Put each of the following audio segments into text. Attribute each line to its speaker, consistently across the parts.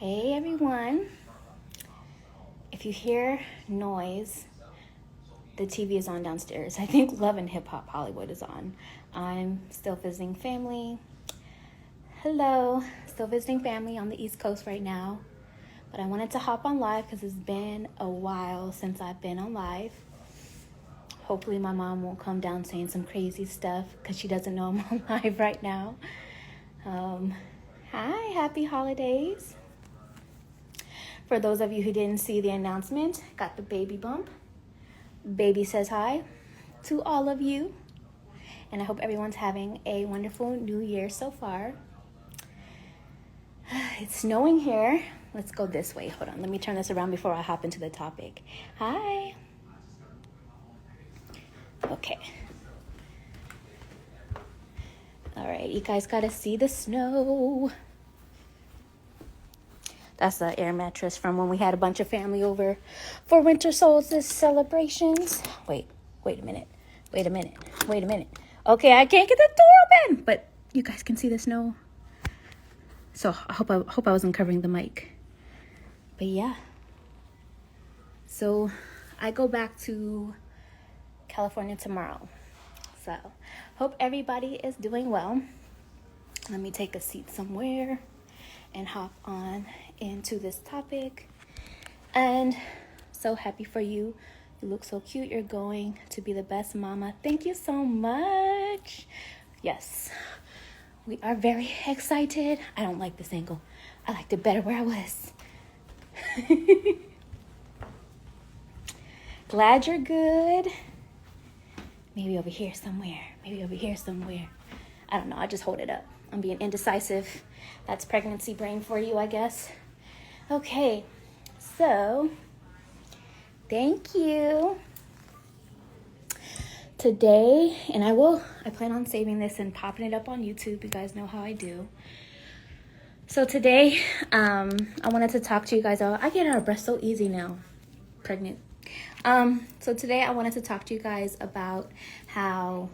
Speaker 1: Hey everyone. If you hear noise, the TV is on downstairs. I think Love and Hip Hop Hollywood is on. I'm still visiting family. Hello. Still visiting family on the East Coast right now. But I wanted to hop on live because it's been a while since I've been on live. Hopefully my mom won't come down saying some crazy stuff because she doesn't know I'm on live right now. Hi, happy holidays. For those of you who didn't see the announcement, got the baby bump. Baby says hi to all of you. And I hope everyone's having a wonderful new year so far. It's snowing here. Let's go this way. Hold on. Let me turn this around before I hop into the topic. Hi. Okay. All right. You guys got to see the snow. That's the air mattress from when we had a bunch of family over for winter solstice celebrations. Wait a minute. Okay, I can't get the door open, but you guys can see the snow. So I hope I wasn't covering the mic. But yeah. So I go back to California tomorrow. So hope everybody is doing well. Let me take a seat somewhere and hop on into this topic. And so happy for you. You look so cute. You're going to be the best mama. Thank you so much. Yes, we are very excited. I don't like this angle. I liked it better where I was. Glad you're good. Maybe over here somewhere. I don't know. I just hold it up. I'm being indecisive. That's pregnancy brain for you, I guess. Okay, so thank you. Today, and I plan on saving this and popping it up on YouTube. You guys know how I do. So today, I wanted to talk to you guys. I get out of breath so easy now, pregnant. So today I wanted to talk to you guys about how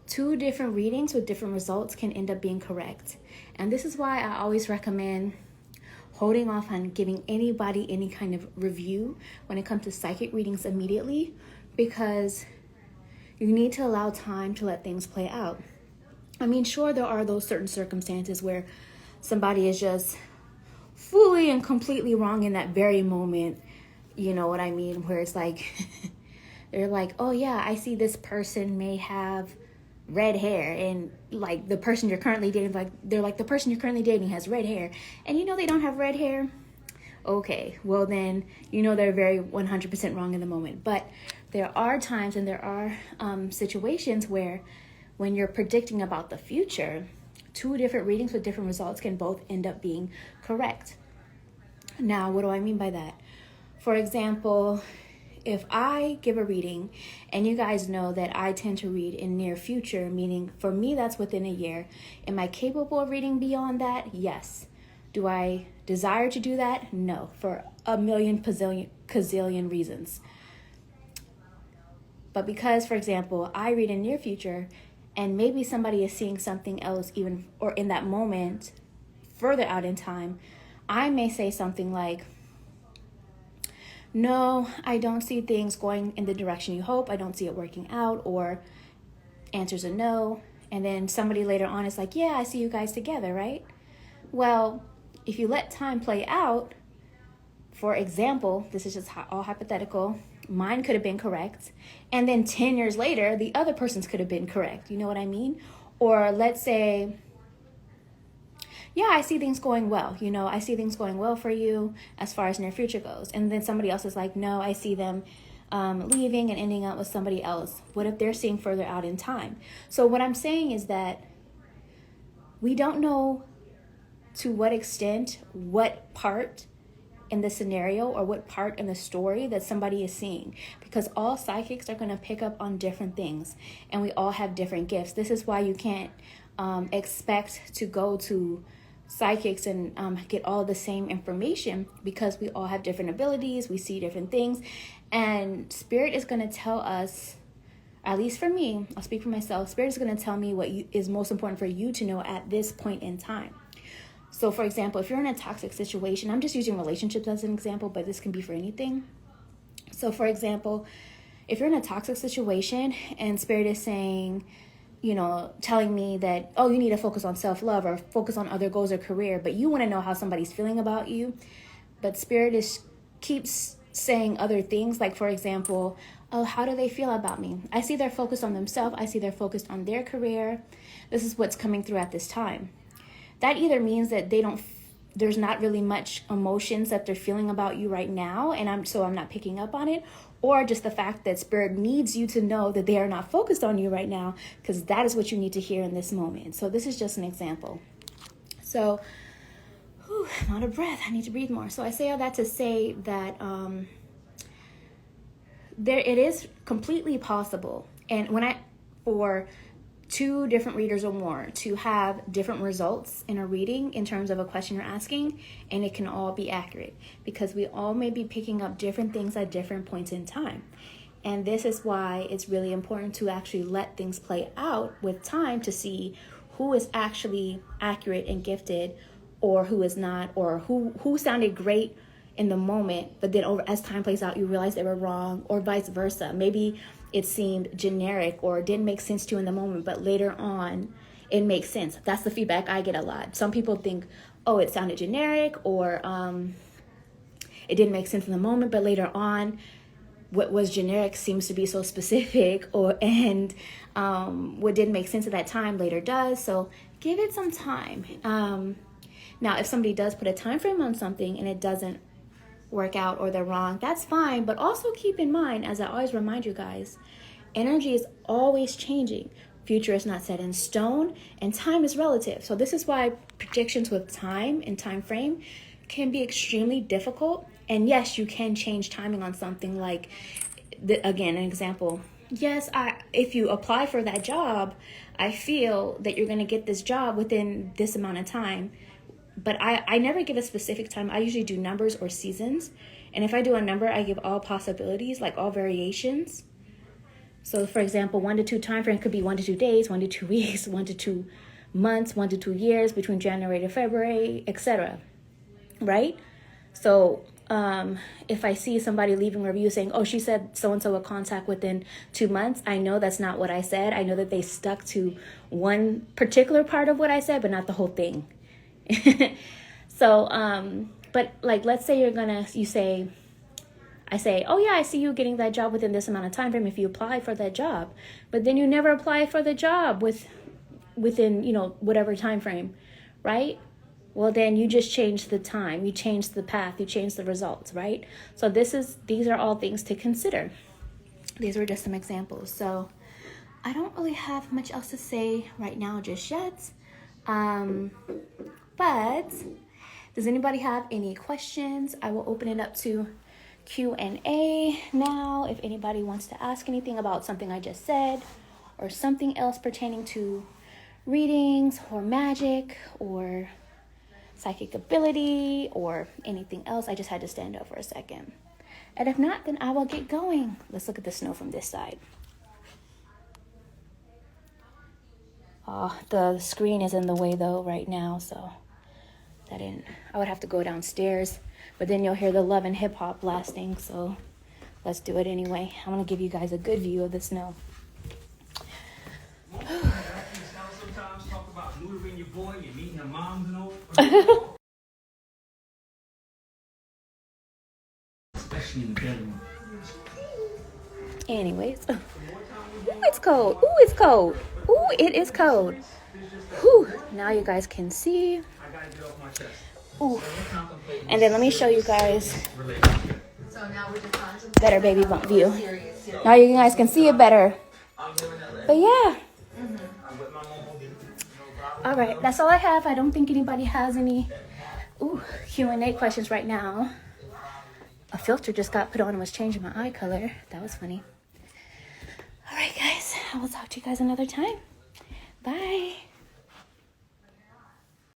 Speaker 1: two different readings with different results can end up being correct. And this is why I always recommend holding off on giving anybody any kind of review when it comes to psychic readings immediately, because you need to allow time to let things play out. I mean, sure, there are those certain circumstances where somebody is just fully and completely wrong in that very moment. You know what I mean? Where it's like, they're like, oh yeah, I see this person may have red hair, and like the person you're currently dating, the person you're currently dating has red hair, and you know they don't have red hair. Okay, well then, you know they're very 100% wrong in the moment. But there are times and there are situations where when you're predicting about the future, two different readings with different results can both end up being correct. Now, what do I mean by that? For example, if I give a reading, and you guys know that I tend to read in near future, meaning for me that's within a year. Am I capable of reading beyond that? Yes. Do I desire to do that? No, for a million gazillion reasons. But because, for example, I read in near future, and maybe somebody is seeing something else even, or in that moment, further out in time, I may say something like, no, I don't see things going in the direction you hope. I don't see it working out, or answers a no. And then somebody later on is like, yeah, I see you guys together, right? Well, if you let time play out, for example, this is just all hypothetical, mine could have been correct. And then 10 years later, the other person's could have been correct. You know what I mean? Or let's say, yeah, I see things going well. You know, I see things going well for you as far as near future goes. And then somebody else is like, no, I see them leaving and ending up with somebody else. What if they're seeing further out in time? So what I'm saying is that we don't know to what extent, what part in the scenario or what part in the story that somebody is seeing, because all psychics are going to pick up on different things, and we all have different gifts. This is why you can't expect to go to psychics and get all the same information, because we all have different abilities, we see different things, and spirit is going to tell us, at least for me, I'll speak for myself, spirit is going to tell me what is most important for you to know at this point in time. So for example, if you're in a toxic situation, I'm just using relationships as an example, but this can be for anything. So for example, if you're in a toxic situation and Spirit is saying, you know, telling me that, oh, you need to focus on self-love or focus on other goals or career, but you want to know how somebody's feeling about you, but Spirit keeps saying other things, like for example, oh, how do they feel about me? I see they're focused on themselves. I see they're focused on their career. This is what's coming through at this time. That either means that there's not really much emotions that they're feeling about you right now, and I'm not picking up on it, or just the fact that Spirit needs you to know that they are not focused on you right now, because that is what you need to hear in this moment. So this is just an example. So, I'm out of breath. I need to breathe more. So I say all that to say that it is completely possible, and for 2 different readers or more to have different results in a reading in terms of a question you're asking, and it can all be accurate because we all may be picking up different things at different points in time. And this is why it's really important to actually let things play out with time to see who is actually accurate and gifted or who is not, or who sounded great in the moment, but then as time plays out, you realize they were wrong, or vice versa. Maybe it seemed generic or didn't make sense to you in the moment, but later on it makes sense. That's the feedback I get a lot. Some people think, oh, it sounded generic, or it didn't make sense in the moment, but later on what was generic seems to be so specific, and what didn't make sense at that time later does. So give it some time. Now, if somebody does put a time frame on something and it doesn't work out, or they're wrong, that's fine. But also keep in mind, as I always remind you guys, energy is always changing. Future is not set in stone, and time is relative. So this is why predictions with time and time frame can be extremely difficult. And yes, you can change timing on something, like, again, an example. Yes, if you apply for that job, I feel that you're going to get this job within this amount of time. But I never give a specific time. I usually do numbers or seasons. And if I do a number, I give all possibilities, like all variations. So for example, 1 to 2 time frame could be 1 to 2 days, 1 to 2 weeks, 1 to 2 months, 1 to 2 years, between January to February, etc. Right? So if I see somebody leaving a review saying, oh, she said so-and-so will contact within 2 months, I know that's not what I said. I know that they stuck to one particular part of what I said, but not the whole thing. So, but like, let's say I say, oh yeah, I see you getting that job within this amount of time frame if you apply for that job, but then you never apply for the job within, whatever time frame, right? Well, then you just change the time, you change the path, you change the results, right? So these are all things to consider. These were just some examples. So I don't really have much else to say right now just yet. But does anybody have any questions? I will open it up to Q&A now. If anybody wants to ask anything about something I just said, or something else pertaining to readings or magic or psychic ability or anything else. I just had to stand up for a second. And if not, then I will get going. Let's look at the snow from this side. The screen is in the way though right now, so I would have to go downstairs, but then you'll hear the Love and Hip Hop blasting, so let's do it anyway. I'm gonna give you guys a good view of the snow.
Speaker 2: Sometimes talk about neutering your boy, you're meeting your moms and all. Especially in the bedroom.
Speaker 1: Anyways, it's cold. Ooh, it's cold. Ooh, it is cold. Whew. Now you guys can see. Ooh. And then let me show you guys better baby bump view. Now you guys can see it better. But yeah. All right, that's all I have. I don't think anybody has any Q&A questions right now. A filter just got put on and was changing my eye color. That was funny. All right, guys. I will talk to you guys another time. Bye.